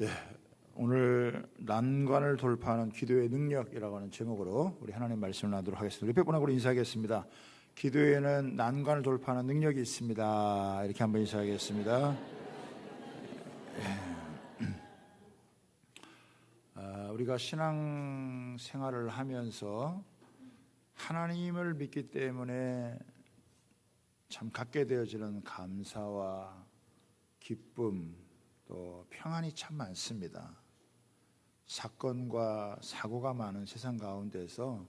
예, 오늘 난관을 돌파하는 기도의 능력이라고 하는 제목으로 우리 하나님 말씀을 나누도록 하겠습니다. 우리 백분하고 인사하겠습니다. 기도에는 난관을 돌파하는 능력이 있습니다. 이렇게 한번 인사하겠습니다. 우리가 신앙 생활을 하면서 하나님을 믿기 때문에 참 갖게 되어지는 감사와 기쁨 또 평안이 참 많습니다. 사건과 사고가 많은 세상 가운데서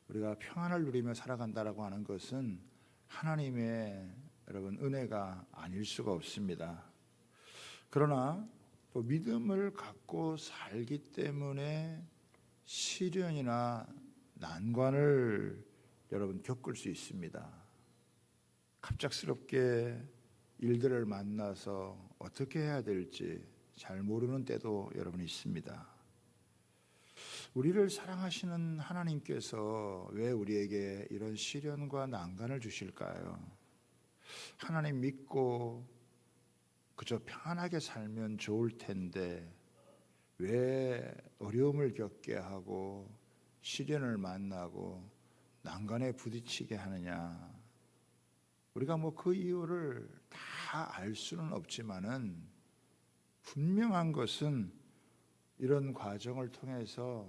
우리가 평안을 누리며 살아간다라고 하는 것은 하나님의 여러분 은혜가 아닐 수가 없습니다. 그러나 또 믿음을 갖고 살기 때문에 시련이나 난관을 여러분 겪을 수 있습니다. 갑작스럽게 일들을 만나서 어떻게 해야 될지 잘 모르는 때도 여러분 있습니다. 우리를 사랑하시는 하나님께서 왜 우리에게 이런 시련과 난관을 주실까요? 하나님 믿고 그저 평안하게 살면 좋을 텐데 왜 어려움을 겪게 하고 시련을 만나고 난관에 부딪히게 하느냐? 우리가 그 이유를 다 알 수는 없지만은 분명한 것은 이런 과정을 통해서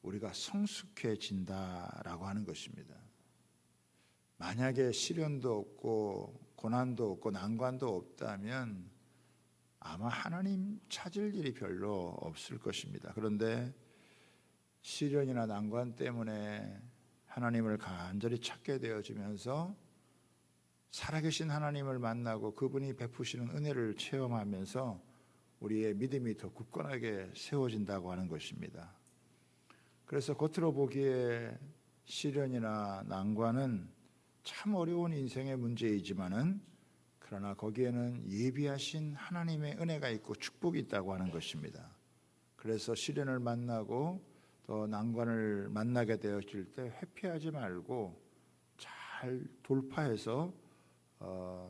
우리가 성숙해진다라고 하는 것입니다. 만약에 시련도 없고 고난도 없고 난관도 없다면 아마 하나님 찾을 일이 별로 없을 것입니다. 그런데 시련이나 난관 때문에 하나님을 간절히 찾게 되어지면서 살아계신 하나님을 만나고 그분이 베푸시는 은혜를 체험하면서 우리의 믿음이 더 굳건하게 세워진다고 하는 것입니다. 그래서 겉으로 보기에 시련이나 난관은 참 어려운 인생의 문제이지만은 그러나 거기에는 예비하신 하나님의 은혜가 있고 축복이 있다고 하는 것입니다. 그래서 시련을 만나고 또 난관을 만나게 되어질 때 회피하지 말고 잘 돌파해서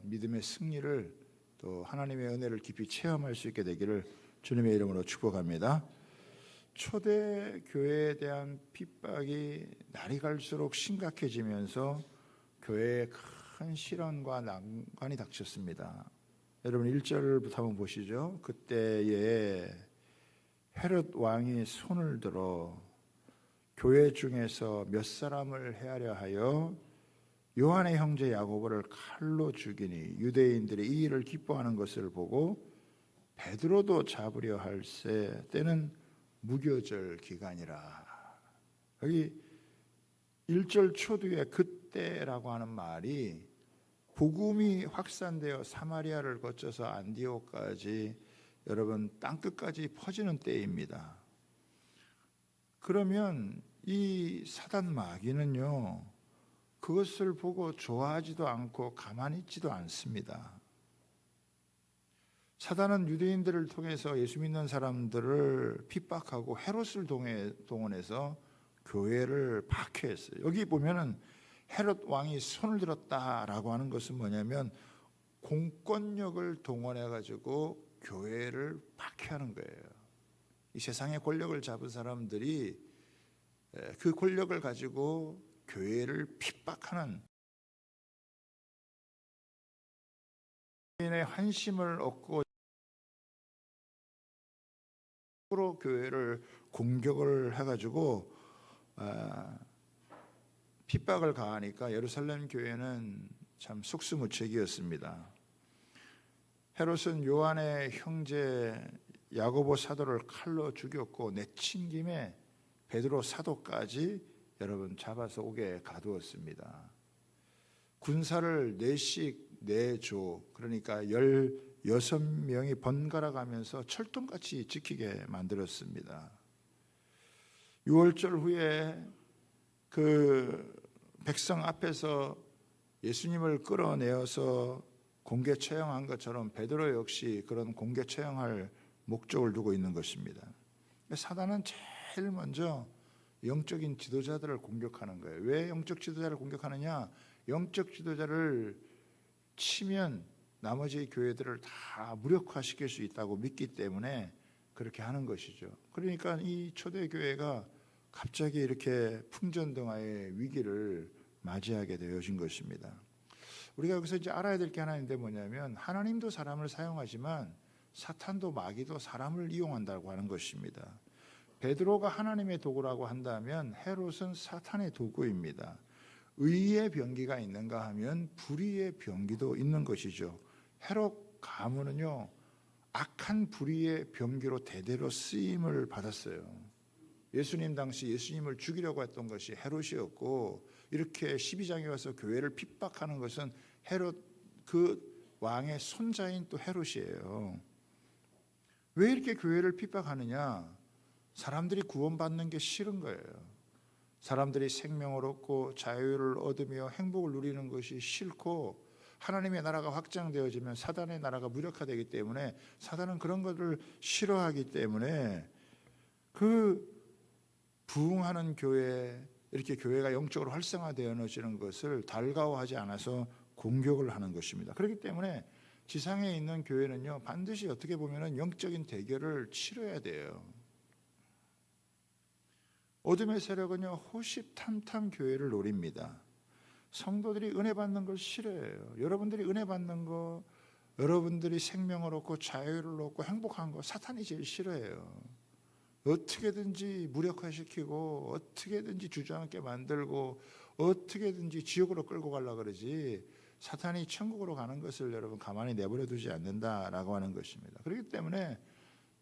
믿음의 승리를 또 하나님의 은혜를 깊이 체험할 수 있게 되기를 주님의 이름으로 축복합니다. 초대 교회에 대한 핍박이 날이 갈수록 심각해지면서 교회에 큰 시련과 난관이 닥쳤습니다. 여러분 1절부터 한번 보시죠. 그때에 헤롯 왕이 손을 들어 교회 중에서 몇 사람을 해하려 하여 요한의 형제 야고보를 칼로 죽이니 유대인들이 이 일을 기뻐하는 것을 보고 베드로도 잡으려 할새 때는 무교절 기간이라. 여기 1절 초두에 그때라고 하는 말이 복음이 확산되어 사마리아를 거쳐서 안디옥까지 여러분 땅끝까지 퍼지는 때입니다. 그러면 이 사단 마귀는요 그것을 보고 좋아하지도 않고 가만히 있지도 않습니다. 사단은 유대인들을 통해서 예수 믿는 사람들을 핍박하고 헤롯을 동원해서 교회를 박해했어요. 여기 보면은 헤롯 왕이 손을 들었다라고 하는 것은 뭐냐면 공권력을 동원해 가지고 교회를 박해하는 거예요. 이 세상의 권력을 잡은 사람들이 그 권력을 가지고 교회를 핍박하는 교인의 환심을 얻고 교회를 공격을 해가지고 핍박을 가하니까 예루살렘 교회는 참 속수무책이었습니다. 헤롯은 요한의 형제 야고보 사도를 칼로 죽였고 내친 김에 베드로 사도까지 여러분 잡아서 옥에 가두었습니다. 군사를 4씩 4조 그러니까 16명이 번갈아 가면서 철통같이 지키게 만들었습니다. 6월절 후에 그 백성 앞에서 예수님을 끌어내어서 공개 처형한 것처럼 베드로 역시 그런 공개 처형할 목적을 두고 있는 것입니다. 사단은 제일 먼저 영적인 지도자들을 공격하는 거예요. 왜 영적 지도자를 공격하느냐? 영적 지도자를 치면 나머지 교회들을 다 무력화시킬 수 있다고 믿기 때문에 그렇게 하는 것이죠. 그러니까 이 초대교회가 갑자기 이렇게 풍전등화의 위기를 맞이하게 되어진 것입니다. 우리가 여기서 이제 알아야 될 게 하나 있는데 뭐냐면 하나님도 사람을 사용하지만 사탄도 마귀도 사람을 이용한다고 하는 것입니다. 베드로가 하나님의 도구라고 한다면 헤롯은 사탄의 도구입니다. 의의 병기가 있는가 하면 불의의 병기도 있는 것이죠. 헤롯 가문은요 악한 불의의 병기로 대대로 쓰임을 받았어요. 예수님 당시 예수님을 죽이려고 했던 것이 헤롯이었고 이렇게 12장에 와서 교회를 핍박하는 것은 헤롯 그 왕의 손자인 또 헤롯이에요. 왜 이렇게 교회를 핍박하느냐? 사람들이 구원받는 게 싫은 거예요. 사람들이 생명을 얻고 자유를 얻으며 행복을 누리는 것이 싫고 하나님의 나라가 확장되어지면 사단의 나라가 무력화되기 때문에 사단은 그런 것을 싫어하기 때문에 그 부흥하는 교회, 이렇게 교회가 영적으로 활성화되어지는 것을 달가워하지 않아서 공격을 하는 것입니다. 그렇기 때문에 지상에 있는 교회는요 반드시 어떻게 보면 영적인 대결을 치러야 돼요. 어둠의 세력은요 호시탐탐 교회를 노립니다. 성도들이 은혜 받는 걸 싫어해요. 여러분들이 은혜 받는 거, 여러분들이 생명을 얻고 자유를 얻고 행복한 거 사탄이 제일 싫어해요. 어떻게든지 무력화시키고 어떻게든지 주저앉게 만들고 어떻게든지 지옥으로 끌고 가려고 그러지 사탄이 천국으로 가는 것을 여러분 가만히 내버려 두지 않는다라고 하는 것입니다. 그렇기 때문에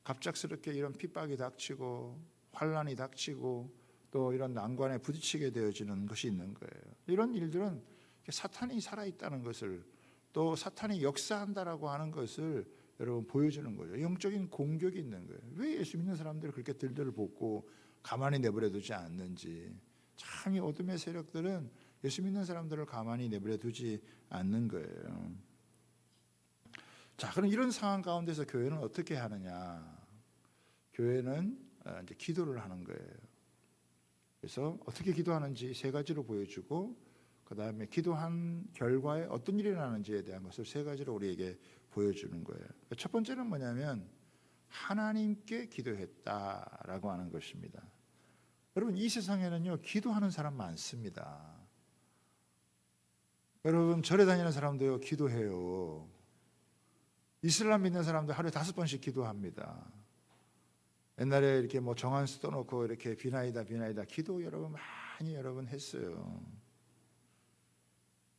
갑작스럽게 이런 핍박이 닥치고 환란이 닥치고 또 이런 난관에 부딪히게 되어지는 것이 있는 거예요. 이런 일들은 사탄이 살아있다는 것을 또 사탄이 역사한다라고 하는 것을 여러분 보여주는 거죠. 영적인 공격이 있는 거예요. 왜 예수 믿는 사람들을 그렇게 들들 볶고 가만히 내버려 두지 않는지. 참 이 어둠의 세력들은 예수 믿는 사람들을 가만히 내버려 두지 않는 거예요. 자, 그럼 이런 상황 가운데서 교회는 어떻게 하느냐? 교회는 이제 기도를 하는 거예요. 그래서 어떻게 기도하는지 세 가지로 보여주고 그 다음에 기도한 결과에 어떤 일이 일어나는지에 대한 것을 세 가지로 우리에게 보여주는 거예요. 첫 번째는 뭐냐면 하나님께 기도했다라고 하는 것입니다. 여러분 이 세상에는요 기도하는 사람 많습니다. 여러분 절에 다니는 사람도요 기도해요. 이슬람 믿는 사람도 하루에 5번씩 기도합니다. 옛날에 이렇게 뭐 정한수 떠놓고 이렇게 비나이다 기도 여러분 많이 했어요.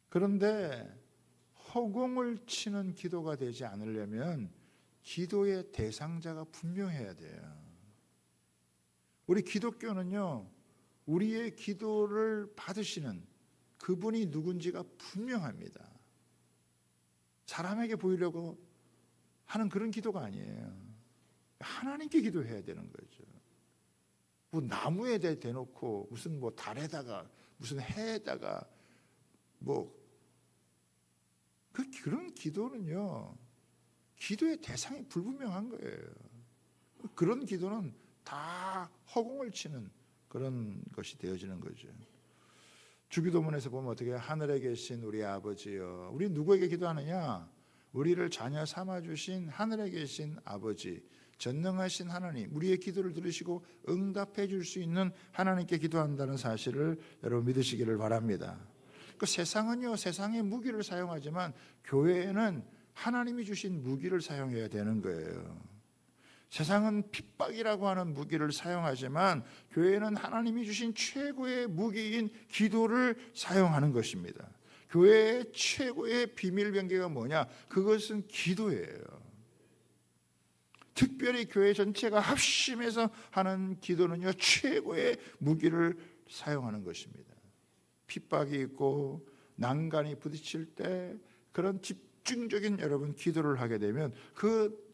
그런데 허공을 치는 기도가 되지 않으려면 기도의 대상자가 분명해야 돼요. 우리 기독교는요 우리의 기도를 받으시는 그분이 누군지가 분명합니다. 사람에게 보이려고 하는 그런 기도가 아니에요. 하나님께 기도해야 되는 거죠. 뭐 나무에 대놓고 무슨 뭐 달에다가 무슨 해에다가 뭐 그런 기도는요 기도의 대상이 불분명한 거예요. 그런 기도는 다 허공을 치는 그런 것이 되어지는 거죠. 주기도문에서 보면 어떻게 하늘에 계신 우리 아버지여, 우리 누구에게 기도하느냐? 우리를 자녀 삼아주신 하늘에 계신 아버지, 전능하신 하나님, 우리의 기도를 들으시고 응답해 줄 수 있는 하나님께 기도한다는 사실을 여러분 믿으시기를 바랍니다. 그 세상은요 세상의 무기를 사용하지만 교회에는 하나님이 주신 무기를 사용해야 되는 거예요. 세상은 핍박이라고 하는 무기를 사용하지만 교회는 하나님이 주신 최고의 무기인 기도를 사용하는 것입니다. 교회의 최고의 비밀 병기가 뭐냐? 그것은 기도예요. 특별히 교회 전체가 합심해서 하는 기도는요 최고의 무기를 사용하는 것입니다. 핍박이 있고 난간이 부딪힐 때 그런 집중적인 여러분 기도를 하게 되면 그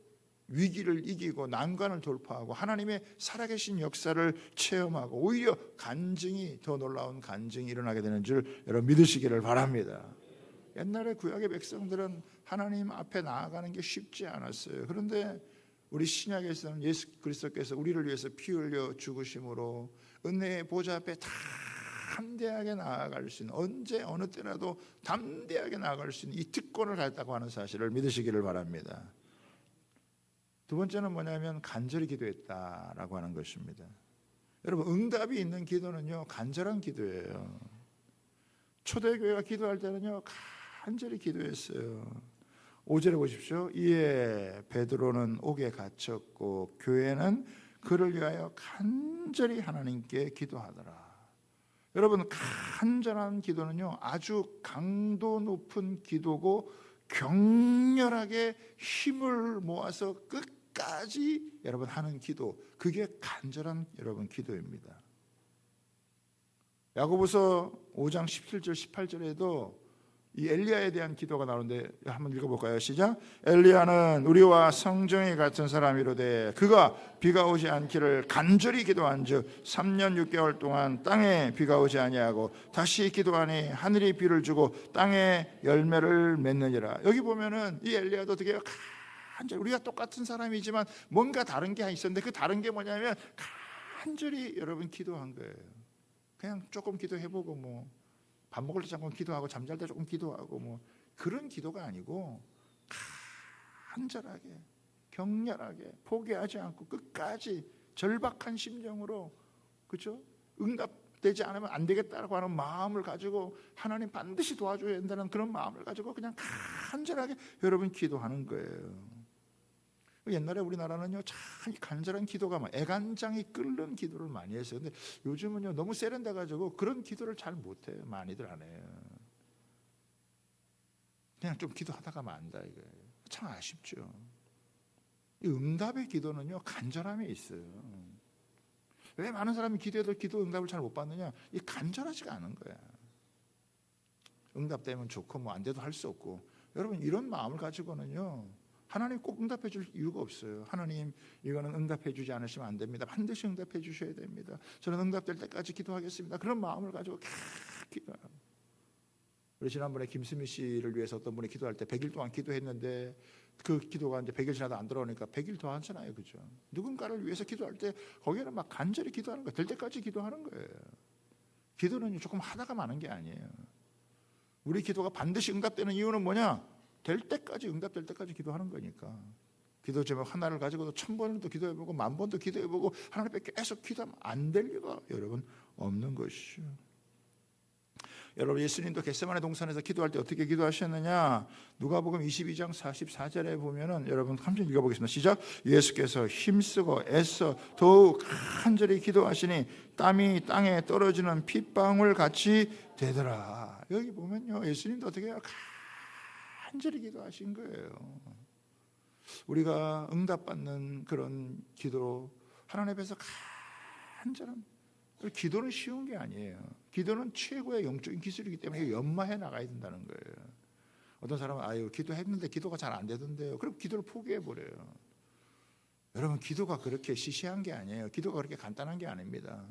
위기를 이기고 난관을 돌파하고 하나님의 살아계신 역사를 체험하고 오히려 간증이 더 놀라운 간증이 일어나게 되는 줄 여러분 믿으시기를 바랍니다. 옛날에 구약의 백성들은 하나님 앞에 나아가는 게 쉽지 않았어요. 그런데 우리 신약에서는 예수 그리스도께서 우리를 위해서 피 흘려 죽으심으로 은혜의 보좌 앞에 담대하게 나아갈 수 있는, 언제 어느 때라도 담대하게 나아갈 수 있는 이 특권을 갖다고 하는 사실을 믿으시기를 바랍니다. 두 번째는 뭐냐면 간절히 기도했다라고 하는 것입니다. 여러분, 응답이 있는 기도는요, 간절한 기도예요. 초대교회가 기도할 때는요, 간절히 기도했어요. 5절에 보십시오. 이에 베드로는 옥에 갇혔고 교회는 그를 위하여 간절히 하나님께 기도하더라. 여러분, 간절한 기도는요, 아주 강도 높은 기도고 격렬하게 힘을 모아서 끝까지 여러분 하는 기도, 그게 간절한 여러분 기도입니다. 야고보서 5장 17절 18절에도 이 엘리야에 대한 기도가 나오는데 한번 읽어볼까요? 시작. 엘리야는 우리와 성정이 같은 사람이로되 그가 비가 오지 않기를 간절히 기도한즉 3년 6개월 동안 땅에 비가 오지 아니하고 다시 기도하니 하늘이 비를 주고 땅에 열매를 맺느니라. 여기 보면은 이 엘리야도 어떻게 간절히, 우리가 똑같은 사람이지만 뭔가 다른 게 있었는데 그 다른 게 뭐냐면 간절히 여러분 기도한 거예요. 그냥 조금 기도해보고 뭐 밥 먹을 때 잠깐 기도하고 잠잘 때 조금 기도하고 뭐 그런 기도가 아니고 간절하게 격렬하게 포기하지 않고 끝까지 절박한 심정으로, 그렇죠? 응답되지 않으면 안 되겠다라고 하는 마음을 가지고 하나님 반드시 도와줘야 된다는 그런 마음을 가지고 그냥 간절하게 여러분 기도하는 거예요. 옛날에 우리나라는요 참 간절한 기도가 애간장이 끓는 기도를 많이 했어요. 근데 요즘은요 너무 세련돼 가지고 그런 기도를 잘 못해요. 많이들 안 해요. 그냥 좀 기도하다가 만다 이거예요. 참 아쉽죠. 이 응답의 기도는요 간절함에 있어요. 왜 많은 사람이 기도해도 기도 응답을 잘 못 받느냐? 이 간절하지가 않은 거야. 응답되면 좋고 뭐 안 돼도 할 수 없고, 여러분 이런 마음을 가지고는요 하나님 꼭 응답해 줄 이유가 없어요. 하나님 이거는 응답해 주지 않으시면 안 됩니다. 반드시 응답해 주셔야 됩니다. 저는 응답될 때까지 기도하겠습니다. 그런 마음을 가지고 기도하고. 우리 지난번에 김수미 씨를 위해서 어떤 분이 기도할 때 100일 동안 기도했는데 그 기도가 이제 100일 지나도 안 들어오니까 100일 더 하잖아요. 그죠? 누군가를 위해서 기도할 때 거기에는 막 간절히 기도하는 거예요. 될 때까지 기도하는 거예요. 기도는 조금 하다가 마는 게 아니에요. 우리 기도가 반드시 응답되는 이유는 뭐냐? 될 때까지, 응답될 때까지 기도하는 거니까. 기도 제목 하나를 가지고도 1000번도 기도해보고 10,000번도 기도해보고 하나님 앞에 계속 기도하면 안 될 리가 여러분 없는 것이죠. 여러분, 예수님도 겟세마네 동산에서 기도할 때 어떻게 기도하셨느냐? 누가복음 22장 44절에 보면은 여러분 한번 읽어보겠습니다. 시작. 예수께서 힘쓰고 애써 더욱 간절히 기도하시니 땀이 땅에 떨어지는 핏방울 같이 되더라. 여기 보면요 예수님도 어떻게 해요? 간절히 기도하신 거예요. 우리가 응답받는 그런 기도, 하나님 앞에서 간절한 기도는 쉬운 게 아니에요. 기도는 최고의 영적인 기술이기 때문에 연마해 나가야 된다는 거예요. 어떤 사람은 아유 기도했는데 기도가 잘 안 되던데요. 그럼 기도를 포기해 버려요. 여러분 기도가 그렇게 시시한 게 아니에요. 기도가 그렇게 간단한 게 아닙니다.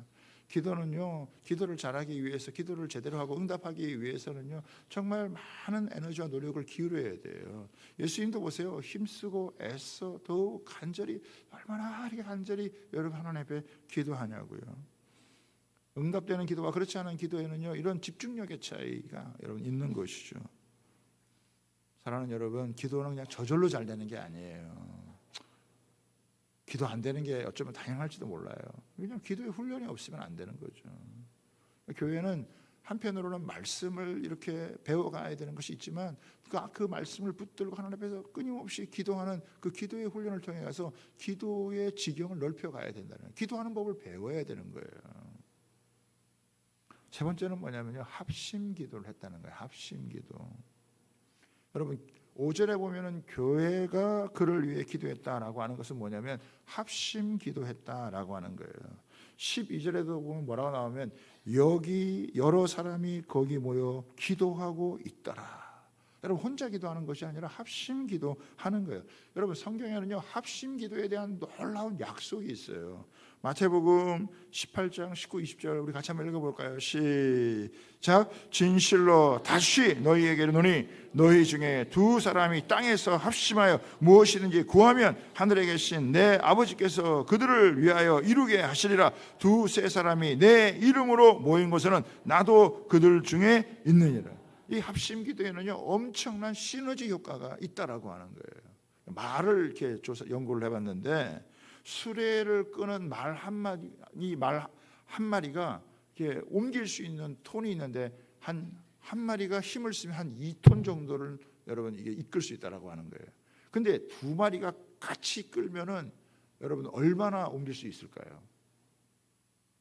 기도는요, 기도를 잘하기 위해서, 기도를 제대로 하고 응답하기 위해서는요 정말 많은 에너지와 노력을 기울여야 돼요. 예수님도 보세요. 힘쓰고 애써 더욱 간절히, 얼마나 이렇게 간절히 여러분 하나님 앞에 기도하냐고요. 응답되는 기도와 그렇지 않은 기도에는요 이런 집중력의 차이가 여러분 있는 것이죠. 사랑하는 여러분, 기도는 그냥 저절로 잘 되는 게 아니에요. 기도 안 되는 게 어쩌면 다양할지도 몰라요. 왜냐하면 기도의 훈련이 없으면 안 되는 거죠. 교회는 한편으로는 말씀을 이렇게 배워가야 되는 것이 있지만 그 말씀을 붙들고 하나님 앞에서 끊임없이 기도하는 그 기도의 훈련을 통해 가서 기도의 지경을 넓혀가야 된다는 거예요. 기도하는 법을 배워야 되는 거예요. 세 번째는 뭐냐면요, 합심 기도를 했다는 거예요. 합심 기도. 여러분 5절에 보면은 교회가 그를 위해 기도했다라고 하는 것은 뭐냐면 합심 기도했다라고 하는 거예요. 12절에도 보면 뭐라고 나오면 여기 여러 사람이 거기 모여 기도하고 있더라. 여러분 혼자 기도하는 것이 아니라 합심 기도하는 거예요. 여러분 성경에는요 합심 기도에 대한 놀라운 약속이 있어요. 마태복음 18장 19, 20절 우리 같이 한번 읽어볼까요? 시작. 진실로 다시 너희에게 이르노니 너희 중에 두 사람이 땅에서 합심하여 무엇이든지 구하면 하늘에 계신 내 아버지께서 그들을 위하여 이루게 하시리라. 두세 사람이 내 이름으로 모인 곳에는 나도 그들 중에 있느니라. 이 합심 기도에는요 엄청난 시너지 효과가 있다라고 하는 거예요. 말을 이렇게 연구를 해봤는데 수레를 끄는 말 한 마리가 이렇게 옮길 수 있는 톤이 있는데 한 마리가 힘을 쓰면 한 2톤 정도를 여러분 이게 이끌 수 있다라고 하는 거예요. 근데 두 마리가 같이 끌면은 여러분 얼마나 옮길 수 있을까요?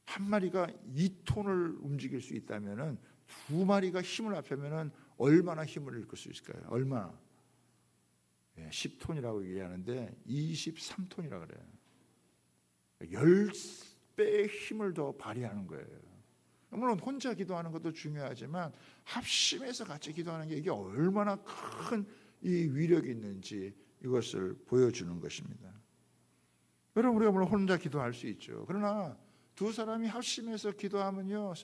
한 마리가 2톤을 움직일 수 있다면은 두 마리가 힘을 합하면은 얼마나 힘을 이끌 수 있을까요? 얼마나? 10톤이라고 얘기하는데 23톤이라 그래요. 10배의 힘을 더 발휘하는 거예요. 물론 혼자 기도하는 것도 중요하지만 합심해서 같이 기도하는 게 이게 얼마나 큰 이 위력이 있는지 이것을 보여주는 것입니다. 여러분 우리가 물론 혼자 기도할 수 있죠. 그러나 두 사람이 합심해서 기도하면요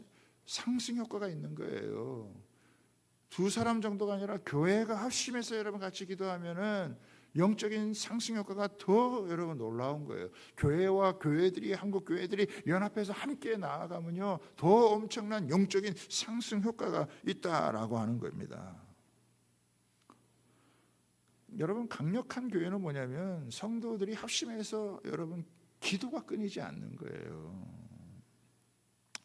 상승 효과가 있는 거예요. 두 사람 정도가 아니라 교회가 합심해서 여러분 같이 기도하면은 영적인 상승 효과가 더 여러분 놀라운 거예요. 교회와 교회들이 한국 교회들이 연합해서 함께 나아가면요 더 엄청난 영적인 상승 효과가 있다라고 하는 겁니다. 여러분 강력한 교회는 뭐냐면 성도들이 합심해서 여러분 기도가 끊이지 않는 거예요.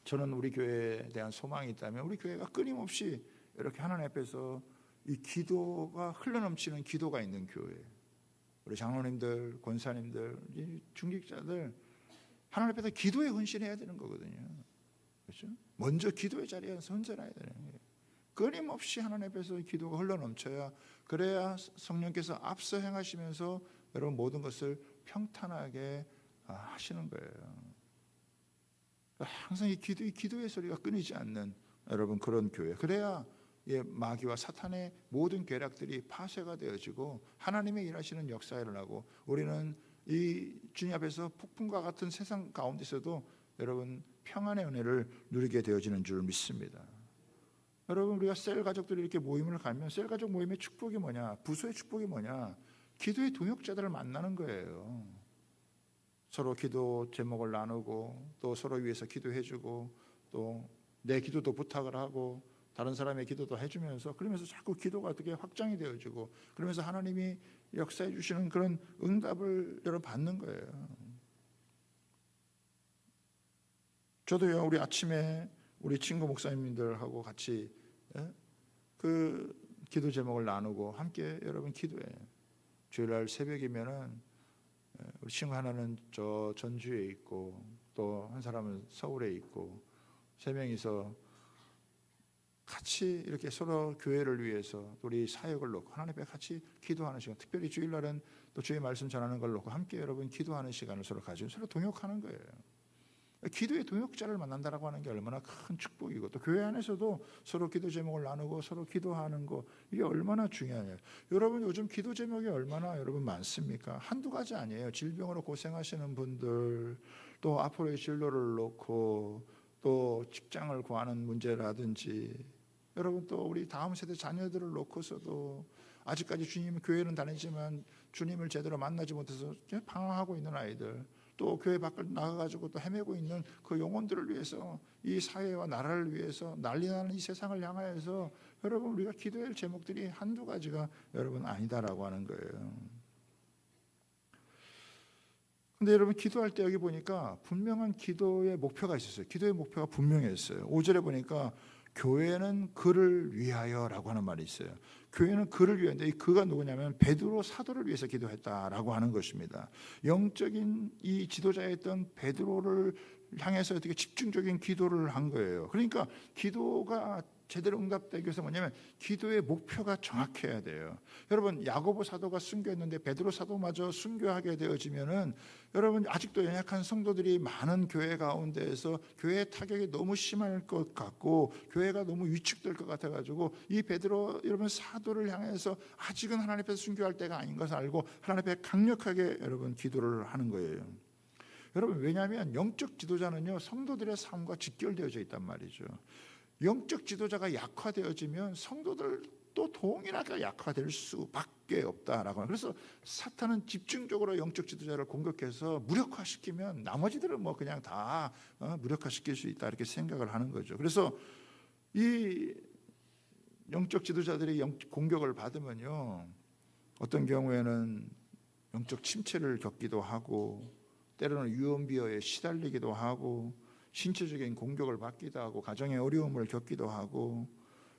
저는 우리 교회에 대한 소망이 있다면 우리 교회가 끊임없이 이렇게 하나님 앞에서 이 기도가 흘러넘치는 기도가 있는 교회, 우리 장로님들, 권사님들, 이 중직자들 하나님 앞에서 기도에 헌신해야 되는 거거든요. 그렇죠? 먼저 기도의 자리에 선전해야 되는 거예요. 끊임없이 하나님 앞에서 기도가 흘러넘쳐야 그래야 성령께서 앞서 행하시면서 여러분 모든 것을 평탄하게 하시는 거예요. 항상 이 기도의 소리가 끊이지 않는 여러분 그런 교회. 그래야 마귀와 사탄의 모든 계략들이 파쇄가 되어지고 하나님의 일하시는 역사가 일어나고 우리는 이 주님 앞에서 폭풍과 같은 세상 가운데서도 여러분 평안의 은혜를 누리게 되어지는 줄 믿습니다. 여러분 우리가 셀 가족들이 이렇게 모임을 가면 셀 가족 모임의 축복이 뭐냐? 부서의 축복이 뭐냐? 기도의 동역자들을 만나는 거예요. 서로 기도 제목을 나누고 또 서로 위해서 기도해주고 또 내 기도도 부탁을 하고 다른 사람의 기도도 해주면서 그러면서 자꾸 기도가 어떻게 확장이 되어지고 그러면서 하나님이 역사해 주시는 그런 응답을 여러분 받는 거예요. 저도요 우리 아침에 우리 친구 목사님들하고 같이 그 기도 제목을 나누고 함께 여러분 기도해요. 주일날 새벽이면은 우리 친구 하나는 저 전주에 있고 또 한 사람은 서울에 있고 세 명이서 같이 이렇게 서로 교회를 위해서 우리 사역을 놓고 하나님 앞에 같이 기도하는 시간, 특별히 주일날은 또 주의 말씀 전하는 걸 놓고 함께 여러분 기도하는 시간을 서로 가지고 서로 동역하는 거예요. 기도의 동역자를 만난다라고 하는 게 얼마나 큰 축복이고 또 교회 안에서도 서로 기도 제목을 나누고 서로 기도하는 거 이게 얼마나 중요해요. 여러분 요즘 기도 제목이 얼마나 여러분 많습니까? 한두 가지 아니에요. 질병으로 고생하시는 분들 또 앞으로의 진로를 놓고 또 직장을 구하는 문제라든지 여러분 또 우리 다음 세대 자녀들을 놓고서도 아직까지 주님 교회는 다니지만 주님을 제대로 만나지 못해서 방황하고 있는 아이들 또 교회 밖을 나가가지고 또 헤매고 있는 그 영혼들을 위해서 이 사회와 나라를 위해서 난리나는 이 세상을 향하여서 여러분 우리가 기도할 제목들이 한두 가지가 여러분 아니다라고 하는 거예요. 근데 여러분 기도할 때 여기 보니까 분명한 기도의 목표가 있었어요. 기도의 목표가 분명했어요. 5절에 보니까 교회는 그를 위하여라고 하는 말이 있어요. 교회는 그를 위하는데 이 그가 누구냐면 베드로 사도를 위해서 기도했다라고 하는 것입니다. 영적인 이 지도자였던 베드로를 향해서 어떻게 집중적인 기도를 한 거예요. 그러니까 기도가 제대로 응답되기 위해서 뭐냐면 기도의 목표가 정확해야 돼요. 여러분 야고보 사도가 순교했는데 베드로 사도마저 순교하게 되어지면은 여러분 아직도 연약한 성도들이 많은 교회 가운데에서 교회의 타격이 너무 심할 것 같고 교회가 너무 위축될 것 같아가지고 이 베드로 여러분 사도를 향해서 아직은 하나님 앞에서 순교할 때가 아닌 것을 알고 하나님 앞에 강력하게 여러분 기도를 하는 거예요. 여러분 왜냐하면 영적 지도자는요 성도들의 삶과 직결되어져 있단 말이죠. 영적 지도자가 약화되어지면 성도들도 동일하게 약화될 수밖에 없다라고 하는. 그래서 사탄은 집중적으로 영적 지도자를 공격해서 무력화시키면 나머지들은 뭐 그냥 다 무력화시킬 수 있다 이렇게 생각을 하는 거죠. 그래서 이 영적 지도자들이 공격을 받으면요 어떤 경우에는 영적 침체를 겪기도 하고 때로는 유언비어에 시달리기도 하고 신체적인 공격을 받기도 하고 가정의 어려움을 겪기도 하고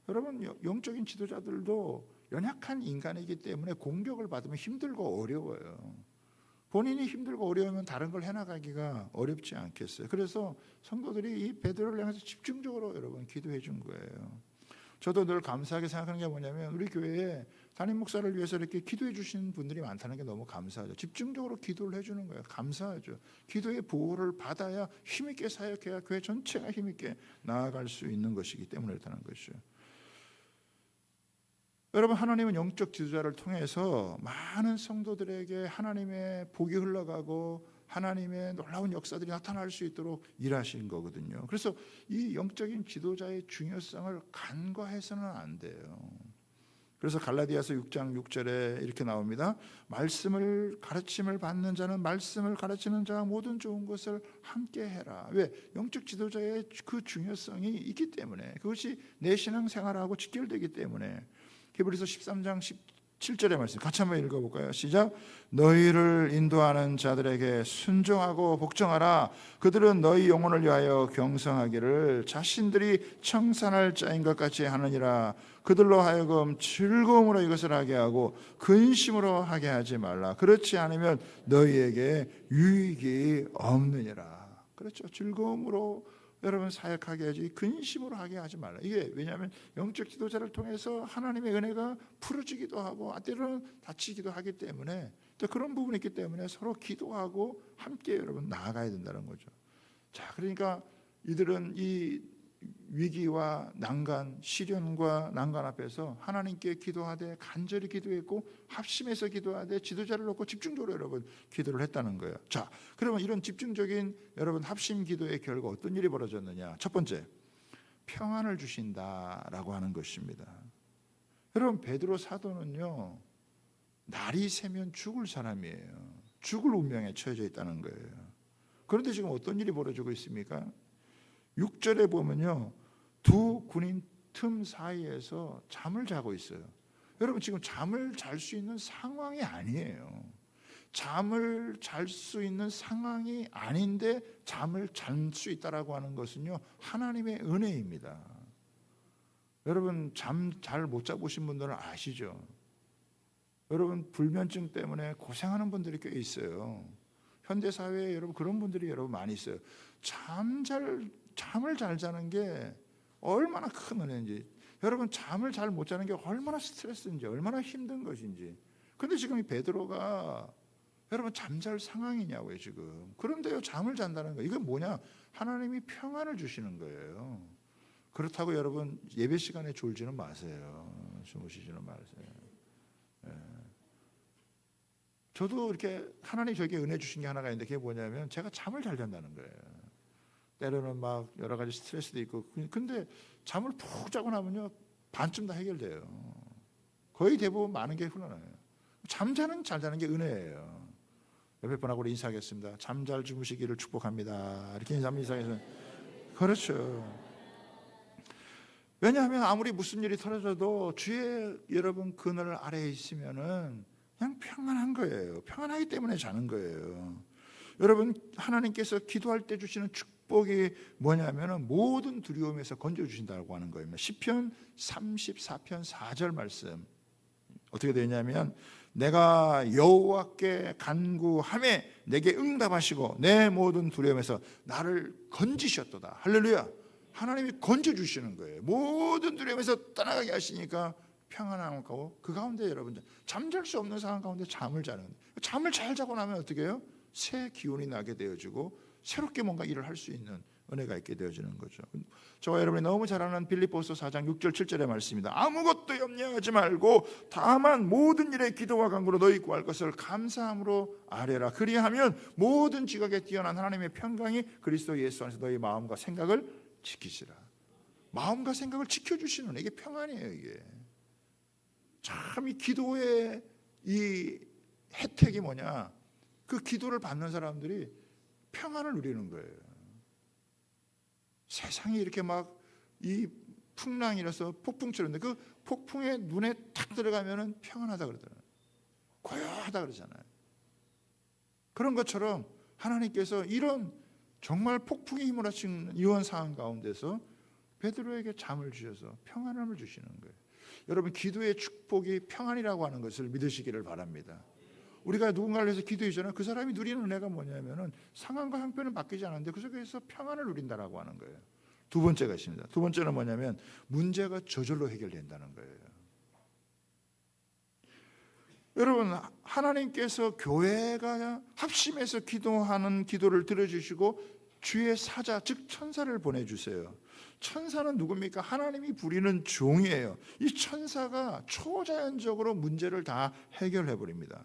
여러분 영적인 지도자들도 연약한 인간이기 때문에 공격을 받으면 힘들고 어려워요. 본인이 힘들고 어려우면 다른 걸 해나가기가 어렵지 않겠어요. 그래서 성도들이 이 베드로를 향해서 집중적으로 여러분 기도해 준 거예요. 저도 늘 감사하게 생각하는 게 뭐냐면 우리 교회에 담임 목사를 위해서 이렇게 기도해 주신 분들이 많다는 게 너무 감사하죠. 집중적으로 기도를 해주는 거예요. 감사하죠. 기도의 보호를 받아야 힘있게 사역해야 교회 전체가 힘있게 나아갈 수 있는 것이기 때문에 그렇다는 것이죠. 여러분 하나님은 영적 지도자를 통해서 많은 성도들에게 하나님의 복이 흘러가고 하나님의 놀라운 역사들이 나타날 수 있도록 일하신 거거든요. 그래서 이 영적인 지도자의 중요성을 간과해서는 안 돼요. 그래서 갈라디아서 6장 6절에 이렇게 나옵니다. 말씀을 가르침을 받는 자는 말씀을 가르치는 자와 모든 좋은 것을 함께 해라. 왜? 영적 지도자의 그 중요성이 있기 때문에 그것이 내 신앙생활하고 직결되기 때문에 히브리서 13장 17절의 말씀 같이 한번 읽어볼까요? 시작. 너희를 인도하는 자들에게 순종하고 복종하라. 그들은 너희 영혼을 위하여 경성하기를 자신들이 청산할 자인 것 같이 하느니라. 그들로 하여금 즐거움으로 이것을 하게 하고 근심으로 하게 하지 말라. 그렇지 않으면 너희에게 유익이 없느니라. 그렇죠. 즐거움으로 여러분 사역하게 하지 근심으로 하게 하지 말라. 이게 왜냐하면 영적 지도자를 통해서 하나님의 은혜가 풀어지기도 하고 때로는 다치기도 하기 때문에 또 그런 부분이 있기 때문에 서로 기도하고 함께 여러분 나아가야 된다는 거죠. 자, 그러니까 이들은 이 위기와 난간, 시련과 난간 앞에서 하나님께 기도하되 간절히 기도했고 합심해서 기도하되 지도자를 놓고 집중적으로 여러분 기도를 했다는 거예요. 자, 그러면 이런 집중적인 여러분 합심 기도의 결과 어떤 일이 벌어졌느냐? 첫 번째, 평안을 주신다라고 하는 것입니다. 여러분 베드로 사도는요, 날이 새면 죽을 사람이에요. 죽을 운명에 처해져 있다는 거예요. 그런데 지금 어떤 일이 벌어지고 있습니까? 6절에 보면요, 두 군인 틈 사이에서 잠을 자고 있어요. 여러분 지금 잠을 잘 수 있는 상황이 아니에요. 잠을 잘 수 있는 상황이 아닌데 잠을 잘 수 있다라고 하는 것은요, 하나님의 은혜입니다. 여러분 잠 잘 못 자보신 분들은 아시죠? 여러분 불면증 때문에 고생하는 분들이 꽤 있어요. 현대 사회에 여러분 그런 분들이 여러분 많이 있어요. 잠을 잘 자는 게 얼마나 큰 은혜인지, 여러분 잠을 잘 못 자는 게 얼마나 스트레스인지, 얼마나 힘든 것인지. 근데 지금 이 베드로가 여러분 잠잘 상황이냐고요 지금. 그런데요 잠을 잔다는 거, 이건 뭐냐? 하나님이 평안을 주시는 거예요. 그렇다고 여러분 예배 시간에 졸지는 마세요. 주무시지는 마세요. 예. 저도 이렇게 하나님 저에게 은혜 주신 게 하나가 있는데 그게 뭐냐면 제가 잠을 잘 잔다는 거예요. 때로는 막 여러 가지 스트레스도 있고, 근데 잠을 푹 자고 나면요 반쯤 다 해결돼요. 거의 대부분 많은 게 흘러나요. 잠자는 잘 자는 게 은혜예요. 옆에 분하고 우리 인사하겠습니다. 잠 잘 주무시기를 축복합니다. 이렇게 인사해서. 그렇죠. 왜냐하면 아무리 무슨 일이 터져도 주의 여러분 그늘 아래에 있으면은 그냥 평안한 거예요. 평안하기 때문에 자는 거예요. 여러분 하나님께서 기도할 때 주시는 축복이 뭐냐면은 모든 두려움에서 건져 주신다고 하는 거예요. 시편 34편 4절 말씀 어떻게 되냐면 내가 여호와께 간구하매 내게 응답하시고 내 모든 두려움에서 나를 건지셨도다. 할렐루야. 하나님이 건져 주시는 거예요. 모든 두려움에서 떠나가게 하시니까 평안하고 그 가운데 여러분 잠잘 수 없는 상황 가운데 잠을 자는 거예요. 잠을 잘 자고 나면 어떻게 해요? 새 기운이 나게 되어지고 새롭게 뭔가 일을 할 수 있는 은혜가 있게 되어지는 거죠. 저와 여러분이 너무 잘 아는 빌립보서 4장 6절 7절의 말씀입니다. 아무것도 염려하지 말고 다만 모든 일에 기도와 간구로 너희 구할 것을 감사함으로 아뢰라. 그리하면 모든 지각에 뛰어난 하나님의 평강이 그리스도 예수 안에서 너희 마음과 생각을 지키시라. 마음과 생각을 지켜주시는 이게 평안이에요. 이게 참 이 기도의 이 혜택이 뭐냐? 그 기도를 받는 사람들이 평안을 누리는 거예요. 세상이 이렇게 막 이 풍랑이라서 폭풍처럼 그 폭풍에 눈에 탁 들어가면은 평안하다 그러더라고요. 고요하다 그러잖아요. 그런 것처럼 하나님께서 이런 정말 폭풍이 휘몰아치는 이런 상황 가운데서 베드로에게 잠을 주셔서 평안함을 주시는 거예요. 여러분, 기도의 축복이 평안이라고 하는 것을 믿으시기를 바랍니다. 우리가 누군가를 위해서 기도하잖아요. 그 사람이 누리는 은혜가 뭐냐면은 상황과 형편은 바뀌지 않았는데 그 속에서 평안을 누린다라고 하는 거예요. 두 번째가 있습니다. 두 번째는 뭐냐면 문제가 저절로 해결된다는 거예요. 여러분, 하나님께서 교회가 합심해서 기도하는 기도를 들어주시고 주의 사자, 즉 천사를 보내주세요. 천사는 누굽니까? 하나님이 부리는 종이에요. 이 천사가 초자연적으로 문제를 다 해결해 버립니다.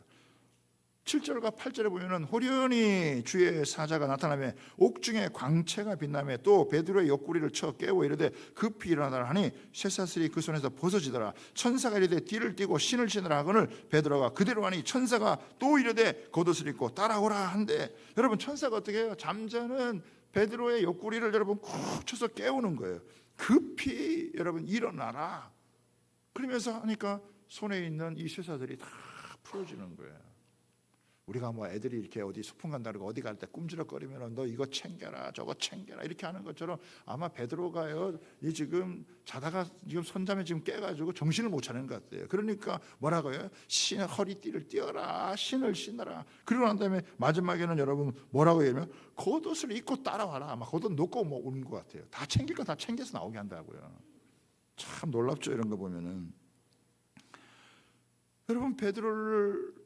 7절과 8절에 보면은 호련히 주의 사자가 나타나며 옥중에 광채가 빛나며 또 베드로의 옆구리를 쳐 깨워 이르되 급히 일어나라 하니 쇠사슬이 그 손에서 벗어지더라. 천사가 이르되 띠를 띠고 신을 신으라 하거늘 베드로가 그대로 하니 천사가 또 이르되 겉옷을 입고 따라오라 한대. 여러분, 천사가 어떻게 해요? 잠자는 베드로의 옆구리를 여러분 쿡 쳐서 깨우는 거예요. 급히 여러분 일어나라. 그러면서 하니까 손에 있는 이 쇠사슬이 다 풀어지는 거예요. 우리가 뭐 애들이 이렇게 어디 소풍 간다 그러고 어디 갈 때 꿈지럭거리면 너 이거 챙겨라 저거 챙겨라 이렇게 하는 것처럼 아마 베드로가요, 이 지금 자다가 지금 손잠에 지금 깨가지고 정신을 못 차리는 것 같아요. 그러니까 뭐라고요? 신 허리띠를 띄어라, 신을 신어라. 그러고 난 다음에 마지막에는 여러분 뭐라고 하냐면 겉옷을 입고 따라와라. 아마 겉옷 놓고 뭐 오는 것 같아요. 다 챙길 거 다 챙겨서 나오게 한다고요. 참 놀랍죠, 이런 거 보면은. 여러분, 베드로를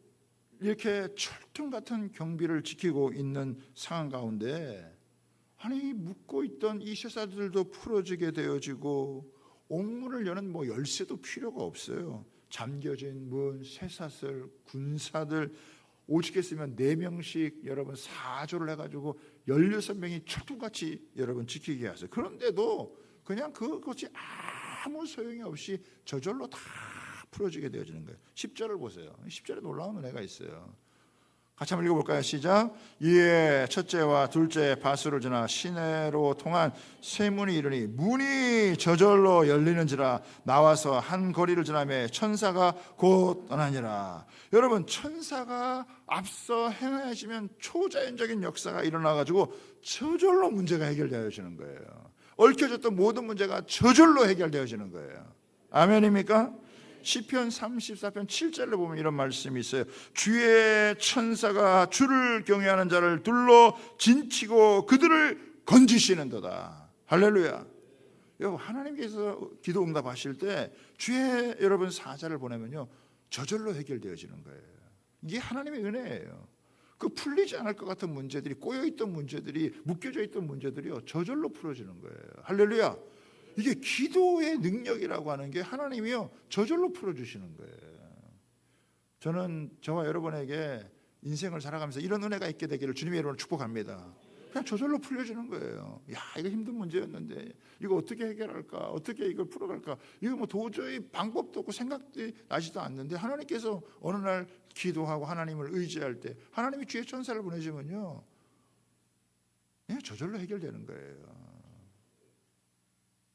이렇게 철통 같은 경비를 지키고 있는 상황 가운데 아니 묶고 있던 이 쇠사슬들도 풀어지게 되어지고 옥문을 여는 뭐 열쇠도 필요가 없어요. 잠겨진 문, 쇠사슬, 군사들 오직했으면 4명씩 여러분 사조를 해가지고 16명이 철통같이 여러분 지키게 하세요. 그런데도 그냥 그것이 아무 소용이 없이 저절로 다 풀어지게 되어지는 거예요. 10절을 보세요. 10절에 놀라운 은혜가 있어요. 같이 한번 읽어볼까요? 시작. 이에 첫째와 둘째 바수를 지나 시내로 통한 세 문이 이르니 문이 저절로 열리는지라 나와서 한 거리를 지나며 천사가 곧 떠나니라. 여러분, 천사가 앞서 행하시면 초자연적인 역사가 일어나가지고 저절로 문제가 해결되어지는 거예요. 얽혀졌던 모든 문제가 저절로 해결되어지는 거예요. 아멘입니까? 시편 34편 7절을 보면 이런 말씀이 있어요. 주의 천사가 주를 경외하는 자를 둘러 진치고 그들을 건지시는도다. 할렐루야. 여러분, 하나님께서 기도 응답하실 때 주의 여러분 사자를 보내면요 저절로 해결되어지는 거예요. 이게 하나님의 은혜예요. 그 풀리지 않을 것 같은 문제들이, 꼬여있던 문제들이, 묶여져 있던 문제들이요 저절로 풀어지는 거예요. 할렐루야. 이게 기도의 능력이라고 하는 게 하나님이요 저절로 풀어주시는 거예요. 저는 저와 여러분에게 인생을 살아가면서 이런 은혜가 있게 되기를 주님의 이름으로 축복합니다. 그냥 저절로 풀려지는 거예요. 야, 이거 힘든 문제였는데 이거 어떻게 해결할까, 어떻게 이걸 풀어갈까, 이거 뭐 도저히 방법도 없고 생각도 나지도 않는데 하나님께서 어느 날 기도하고 하나님을 의지할 때 하나님이 주의 천사를 보내시면요 그냥 저절로 해결되는 거예요.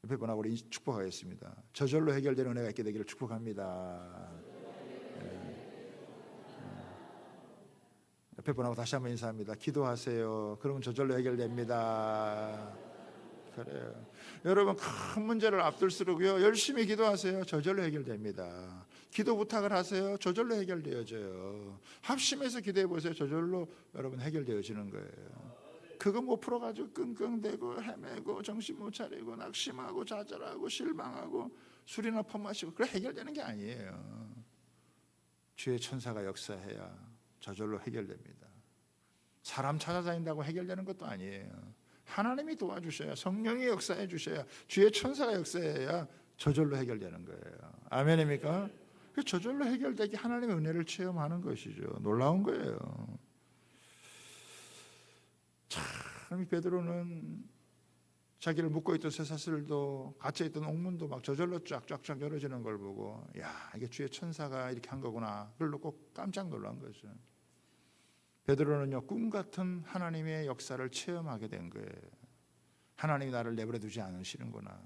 옆에 분하고 우리 축복하겠습니다. 저절로 해결되는 은혜가 있게 되기를 축복합니다. 옆에 분하고 다시 한번 인사합니다. 기도하세요. 그러면 저절로 해결됩니다. 그래요. 여러분, 큰 문제를 앞둘수록요 열심히 기도하세요. 저절로 해결됩니다. 기도 부탁을 하세요. 저절로 해결되어져요. 합심해서 기도해 보세요. 저절로 여러분 해결되어지는 거예요. 그거 못 풀어가지고 끙끙대고 헤매고 정신 못 차리고 낙심하고 좌절하고 실망하고 술이나 퍼마시고 그래 해결되는 게 아니에요. 주의 천사가 역사해야 저절로 해결됩니다. 사람 찾아다닌다고 해결되는 것도 아니에요. 하나님이 도와주셔야, 성령이 역사해 주셔야, 주의 천사가 역사해야 저절로 해결되는 거예요. 아멘입니까? 저절로 해결되기 하나님의 은혜를 체험하는 것이죠. 놀라운 거예요. 참 베드로는 자기를 묶고 있던 쇠사슬도 갇혀 있던 옥문도 막 저절로 쫙쫙쫙 열어지는 걸 보고 야, 이게 주의 천사가 이렇게 한 거구나. 그걸 놓고 깜짝 놀란 거죠. 베드로는요 꿈 같은 하나님의 역사를 체험하게 된 거예요. 하나님이 나를 내버려 두지 않으시는구나.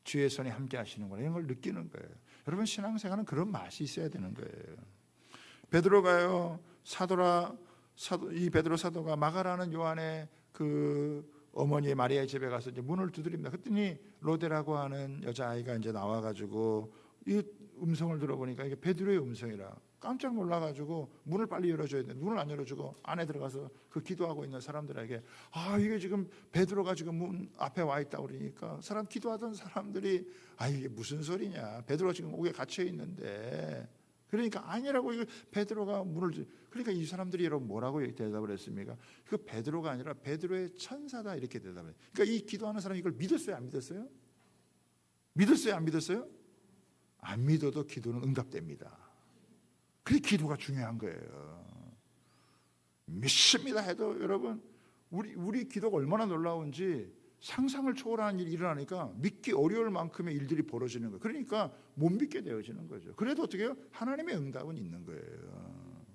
주의 손이 함께 하시는구나. 이런 걸 느끼는 거예요. 여러분, 신앙생활은 그런 맛이 있어야 되는 거예요. 베드로가요 사도라 이 베드로 사도가 마가라는 요한의 그 어머니 마리아의 집에 가서 이제 문을 두드립니다. 그랬더니 로데라고 하는 여자아이가 이제 나와가지고 이 음성을 들어보니까 이게 베드로의 음성이라 깜짝 놀라가지고 문을 빨리 열어줘야 되는데 문을 안 열어주고 안에 들어가서 그 기도하고 있는 사람들에게 이게 지금 베드로가 지금 문 앞에 와 있다 그러니까 기도하던 사람들이 이게 무슨 소리냐, 베드로가 지금 옥에 갇혀 있는데, 그러니까 아니라고, 이거 베드로가 그러니까 이 사람들이 여러분 뭐라고 대답을 했습니까? 그 베드로가 아니라 베드로의 천사다, 이렇게 대답을 해요. 그러니까 이 기도하는 사람이 이걸 믿었어요, 안 믿었어요? 믿었어요, 안 믿었어요? 안 믿어도 기도는 응답됩니다. 그게 기도가 중요한 거예요. 믿습니다 해도 여러분, 우리 기도가 얼마나 놀라운지 상상을 초월하는 일이 일어나니까 믿기 어려울 만큼의 일들이 벌어지는 거예요. 그러니까 못 믿게 되어지는 거죠. 그래도 어떻게 해요? 하나님의 응답은 있는 거예요.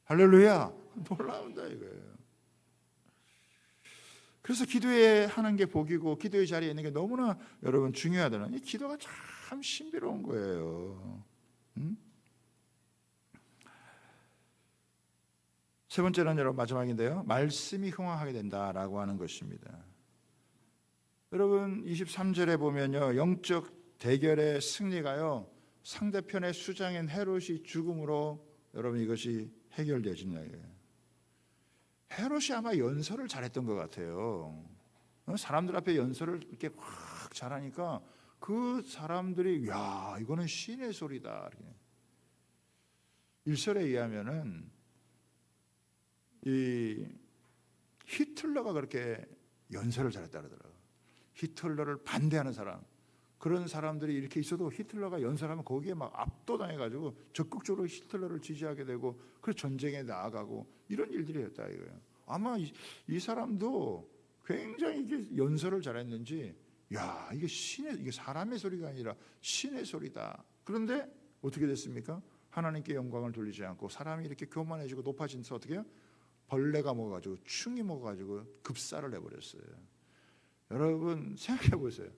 할렐루야, 놀라운다 이거예요. 그래서 기도에 하는 게 복이고 기도의 자리에 있는 게 너무나 여러분 중요하다는, 이 기도가 참 신비로운 거예요. 세 번째는 여러분 마지막인데요, 말씀이 흥황하게 된다라고 하는 것입니다. 여러분 23절에 보면요, 영적 대결의 승리가요 상대편의 수장인 헤롯이 죽음으로 여러분 이것이 해결되어진 이야기예요. 헤롯이 아마 연설을 잘했던 것 같아요. 사람들 앞에 연설을 이렇게 확 잘하니까 그 사람들이 야, 이거는 신의 소리다. 1설에 의하면은 이 히틀러가 그렇게 연설을 잘했다 그러더라고요. 히틀러를 반대하는 사람, 그런 사람들이 이렇게 있어도 히틀러가 연설하면 거기에 막 압도당해가지고 적극적으로 히틀러를 지지하게 되고 그래서 전쟁에 나아가고 이런 일들이 했다 이거예요. 아마 이 사람도 굉장히 이게 연설을 잘했는지, 야, 이게 이게 사람의 소리가 아니라 신의 소리다. 그런데 어떻게 됐습니까? 하나님께 영광을 돌리지 않고 사람이 이렇게 교만해지고 높아지면서 어떻게 해요? 벌레가 먹어가지고 충이 먹어가지고 급사를 해버렸어요. 여러분 생각해 보세요.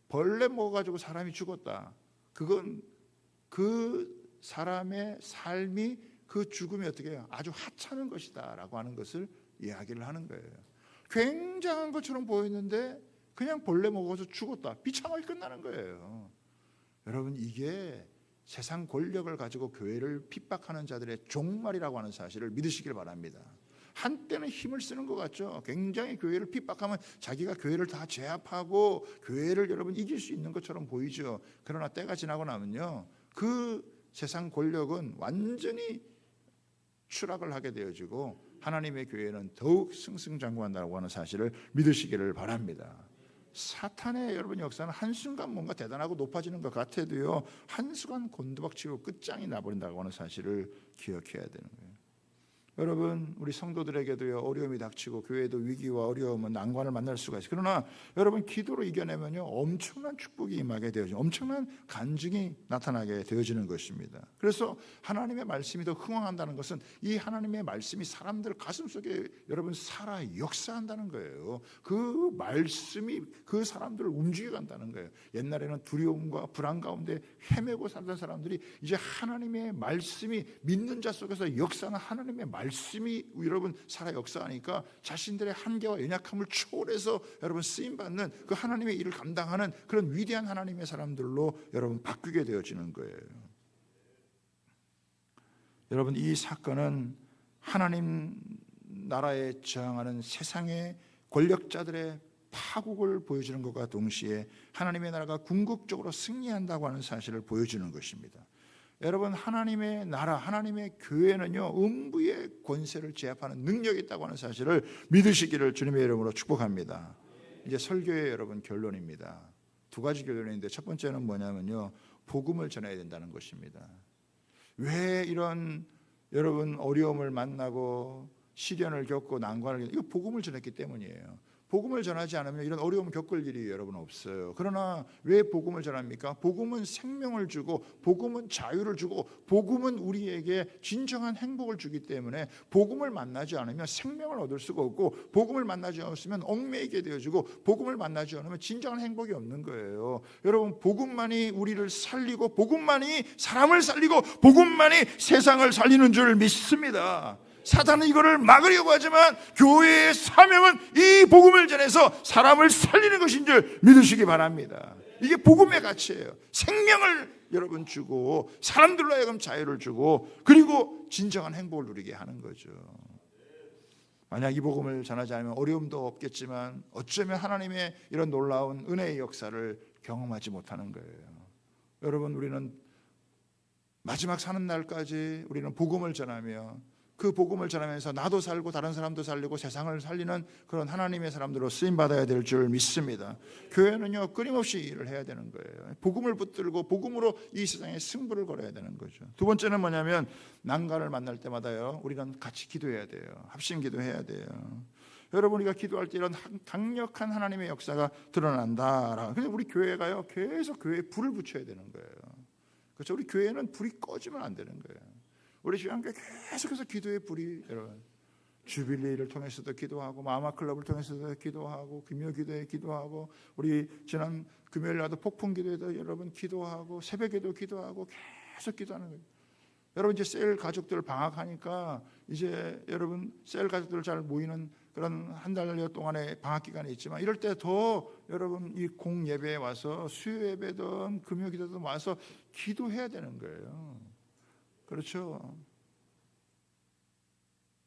벌레 먹어가지고 사람이 죽었다. 그건 그 사람의 삶이, 그 죽음이 어떻게 해요? 아주 하찮은 것이다 라고 하는 것을 이야기를 하는 거예요. 굉장한 것처럼 보였는데 그냥 벌레 먹어서 죽었다, 비참하게 끝나는 거예요. 여러분 이게 세상 권력을 가지고 교회를 핍박하는 자들의 종말이라고 하는 사실을 믿으시길 바랍니다. 한때는 힘을 쓰는 것 같죠. 굉장히 교회를 핍박하면 자기가 교회를 다 제압하고 교회를 여러분 이길 수 있는 것처럼 보이죠. 그러나 때가 지나고 나면요, 그 세상 권력은 완전히 추락을 하게 되어지고 하나님의 교회는 더욱 승승장구한다고 하는 사실을 믿으시기를 바랍니다. 사탄의 여러분 역사는 한순간 뭔가 대단하고 높아지는 것 같아도요, 한순간 곤두박치고 끝장이 나버린다고 하는 사실을 기억해야 되는 거예요. 여러분 우리 성도들에게도요, 어려움이 닥치고 교회도 위기와 어려움은 난관을 만날 수가 있어요. 그러나 여러분 기도로 이겨내면요, 엄청난 축복이 임하게 되어지고 엄청난 간증이 나타나게 되어지는 것입니다. 그래서 하나님의 말씀이 더 흥황한다는 것은 이 하나님의 말씀이 사람들 가슴속에 여러분 살아 역사한다는 거예요. 그 말씀이 그 사람들을 움직여 간다는 거예요. 옛날에는 두려움과 불안 가운데 헤매고 살던 사람들이 이제 하나님의 말씀이 믿는 자 속에서 역사하는 하나님의 말씀이 여러분 살아 역사하니까 자신들의 한계와 연약함을 초월해서 여러분 쓰임받는 그 하나님의 일을 감당하는 그런 위대한 하나님의 사람들로 여러분 바뀌게 되어지는 거예요. 여러분 이 사건은 하나님 나라에 저항하는 세상의 권력자들의 파국을 보여주는 것과 동시에 하나님의 나라가 궁극적으로 승리한다고 하는 사실을 보여주는 것입니다. 여러분 여러분의 나라, 하나님의 교회는요, 음부의 권세를 제압하는 능력이 있다고 하는 사실을 믿으시기를 주님의 이름으로 축복합니다. 이제 설교의 여러분 결론입니다. 두 가지 결론인데 첫 번째는 뭐냐면요, 복음을 전해야 된다는 것입니다. 왜 이런 여러분 어려움을 만나고 시련을 겪고 난관을 겪고, 이거 복음을 전했기 때문이에요. 복음을 전하지 않으면 이런 어려움을 겪을 일이 여러분 없어요. 그러나 왜 복음을 전합니까? 복음은 생명을 주고, 복음은 자유를 주고, 복음은 우리에게 진정한 행복을 주기 때문에 복음을 만나지 않으면 생명을 얻을 수가 없고, 복음을 만나지 않으면 얽매이게 되어지고, 복음을 만나지 않으면 진정한 행복이 없는 거예요. 여러분 복음만이 우리를 살리고, 복음만이 사람을 살리고, 복음만이 세상을 살리는 줄 믿습니다. 사단은 이거를 막으려고 하지만 교회의 사명은 이 복음을 전해서 사람을 살리는 것인 줄 믿으시기 바랍니다. 이게 복음의 가치예요. 생명을 여러분 주고 사람들로 하여금 자유를 주고 그리고 진정한 행복을 누리게 하는 거죠. 만약 이 복음을 전하지 않으면 어려움도 없겠지만 어쩌면 하나님의 이런 놀라운 은혜의 역사를 경험하지 못하는 거예요. 여러분, 우리는 마지막 사는 날까지 우리는 복음을 전하며 그 복음을 전하면서 나도 살고 다른 사람도 살리고 세상을 살리는 그런 하나님의 사람들로 쓰임받아야 될 줄 믿습니다. 교회는요, 끊임없이 일을 해야 되는 거예요. 복음을 붙들고 복음으로 이 세상에 승부를 걸어야 되는 거죠. 두 번째는 뭐냐면 난관을 만날 때마다요, 우리는 같이 기도해야 돼요. 합심 기도해야 돼요. 여러분, 우리가 기도할 때 이런 강력한 하나님의 역사가 드러난다. 그래서 우리 교회가요, 계속 교회에 불을 붙여야 되는 거예요. 그렇죠? 우리 교회는 불이 꺼지면 안 되는 거예요. 우리 주님께 계속해서 기도의 불이, 여러분, 주빌리를 통해서도 기도하고 마마클럽을 통해서도 기도하고 금요 기도에 기도하고 우리 지난 금요일 날도 폭풍 기도에도 여러분 기도하고 새벽에도 기도하고 계속 기도하는 거예요. 여러분, 이제 셀 가족들 방학하니까 이제 여러분 셀 가족들 잘 모이는 그런 한 달여 동안의 방학 기간이 있지만 이럴 때 더 여러분 이 공 예배에 와서 수요 예배든 금요 기도든 와서 기도해야 되는 거예요. 그렇죠?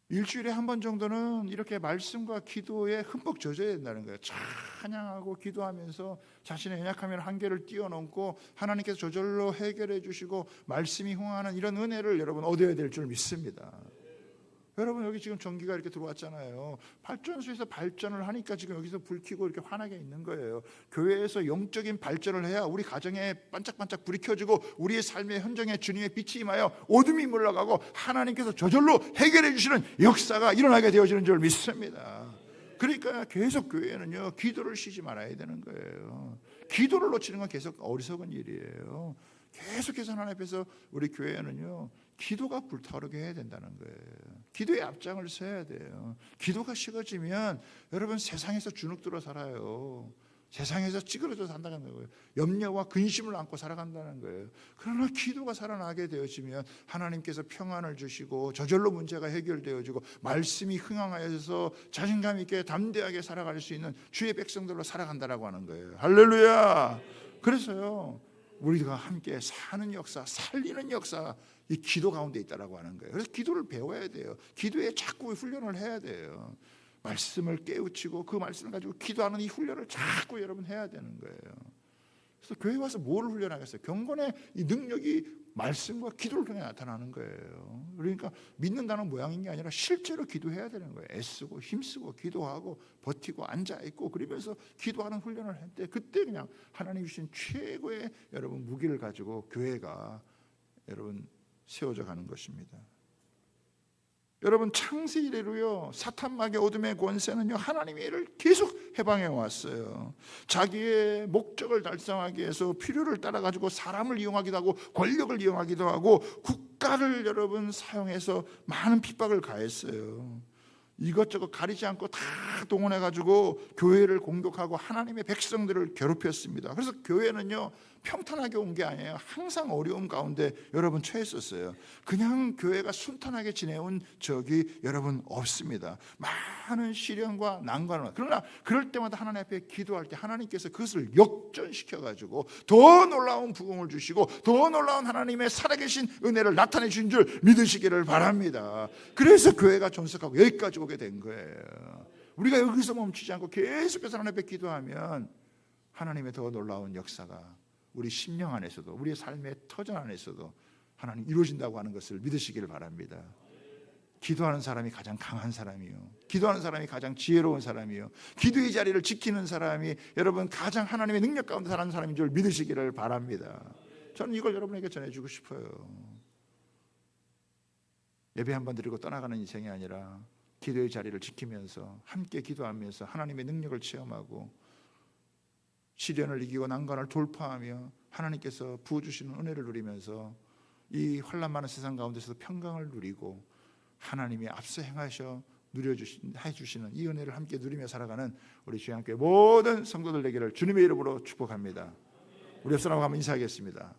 일주일에 한 번 정도는 이렇게 말씀과 기도에 흠뻑 젖어야 된다는 거예요. 찬양하고 기도하면서 자신의 연약함이나 한계를 뛰어넘고 하나님께서 저절로 해결해 주시고 말씀이 흥하는 이런 은혜를 여러분 얻어야 될 줄 믿습니다. 여러분, 여기 지금 전기가 이렇게 들어왔잖아요. 발전소에서 발전을 하니까 지금 여기서 불 켜고 이렇게 환하게 있는 거예요. 교회에서 영적인 발전을 해야 우리 가정에 반짝반짝 불이 켜지고 우리의 삶의 현장에 주님의 빛이 임하여 어둠이 물러가고 하나님께서 저절로 해결해 주시는 역사가 일어나게 되어지는 줄 믿습니다. 그러니까 계속 교회는요, 기도를 쉬지 말아야 되는 거예요. 기도를 놓치는 건 계속 어리석은 일이에요. 계속해서 하나님 앞에서 우리 교회는요, 기도가 불타오르게 해야 된다는 거예요. 기도의 앞장을 서야 돼요. 기도가 식어지면 여러분 세상에서 주눅들어 살아요. 세상에서 찌그러져 산다는 거예요. 염려와 근심을 안고 살아간다는 거예요. 그러나 기도가 살아나게 되어지면 하나님께서 평안을 주시고 저절로 문제가 해결되어지고 말씀이 흥황하여서 자신감 있게 담대하게 살아갈 수 있는 주의 백성들로 살아간다라고 하는 거예요. 할렐루야. 그래서요, 우리가 함께 사는 역사, 살리는 역사, 이 기도 가운데 있다라고 하는 거예요. 그래서 기도를 배워야 돼요. 기도에 자꾸 훈련을 해야 돼요. 말씀을 깨우치고 그 말씀을 가지고 기도하는 이 훈련을 자꾸 여러분 해야 되는 거예요. 그래서 교회 와서 뭘 훈련하겠어요? 경건의 이 능력이 말씀과 기도를 통해 나타나는 거예요. 그러니까 믿는다는 모양인 게 아니라 실제로 기도해야 되는 거예요. 애쓰고 힘쓰고 기도하고 버티고 앉아있고 그러면서 기도하는 훈련을 할 때 그때 그냥 하나님 주신 최고의 여러분 무기를 가지고 교회가 여러분 세워져 가는 것입니다. 여러분, 창세 이래로요, 사탄 마귀 어둠의 권세는요, 하나님의 일을 계속 해방해 왔어요. 자기의 목적을 달성하기 위해서 필요를 따라 가지고 사람을 이용하기도 하고 권력을 이용하기도 하고 국가를 여러분 사용해서 많은 핍박을 가했어요. 이것저것 가리지 않고 다 동원해 가지고 교회를 공격하고 하나님의 백성들을 괴롭혔습니다. 그래서 교회는요, 평탄하게 온 게 아니에요. 항상 어려움 가운데 여러분 처했었어요. 그냥 교회가 순탄하게 지내온 적이 여러분 없습니다. 많은 시련과 난관을. 그러나 그럴 때마다 하나님 앞에 기도할 때 하나님께서 그것을 역전시켜 가지고 더 놀라운 부흥을 주시고 더 놀라운 하나님의 살아계신 은혜를 나타내 주신 줄 믿으시기를 바랍니다. 그래서 교회가 존속하고 여기까지 오게 된 거예요. 우리가 여기서 멈추지 않고 계속해서 하나님 앞에 기도하면 하나님의 더 놀라운 역사가 우리 심령 안에서도 우리의 삶의 터전 안에서도 하나님 이루어진다고 하는 것을 믿으시기를 바랍니다. 기도하는 사람이 가장 강한 사람이요, 기도하는 사람이 가장 지혜로운 사람이요, 기도의 자리를 지키는 사람이 여러분 가장 하나님의 능력 가운데 사는 사람인 줄 믿으시기를 바랍니다. 저는 이걸 여러분에게 전해주고 싶어요. 예배 한번 드리고 떠나가는 인생이 아니라 기도의 자리를 지키면서 함께 기도하면서 하나님의 능력을 체험하고 시련을 이기고 난관을 돌파하며 하나님께서 부어주시는 은혜를 누리면서 이 환난 많은 세상 가운데서도 평강을 누리고 하나님이 앞서 행하셔 해주시는 이 은혜를 함께 누리며 살아가는 우리 주님께 모든 성도들 되기를 주님의 이름으로 축복합니다. 우리 옆 사람하고 한번 인사하겠습니다.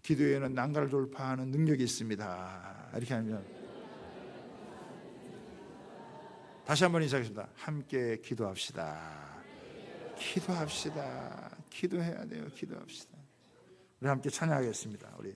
기도에는 난관을 돌파하는 능력이 있습니다. 이렇게 하면 다시 한번 인사하겠습니다. 함께 기도합시다. 기도합시다. 기도해야 돼요. 기도합시다. 우리 함께 찬양하겠습니다. 우리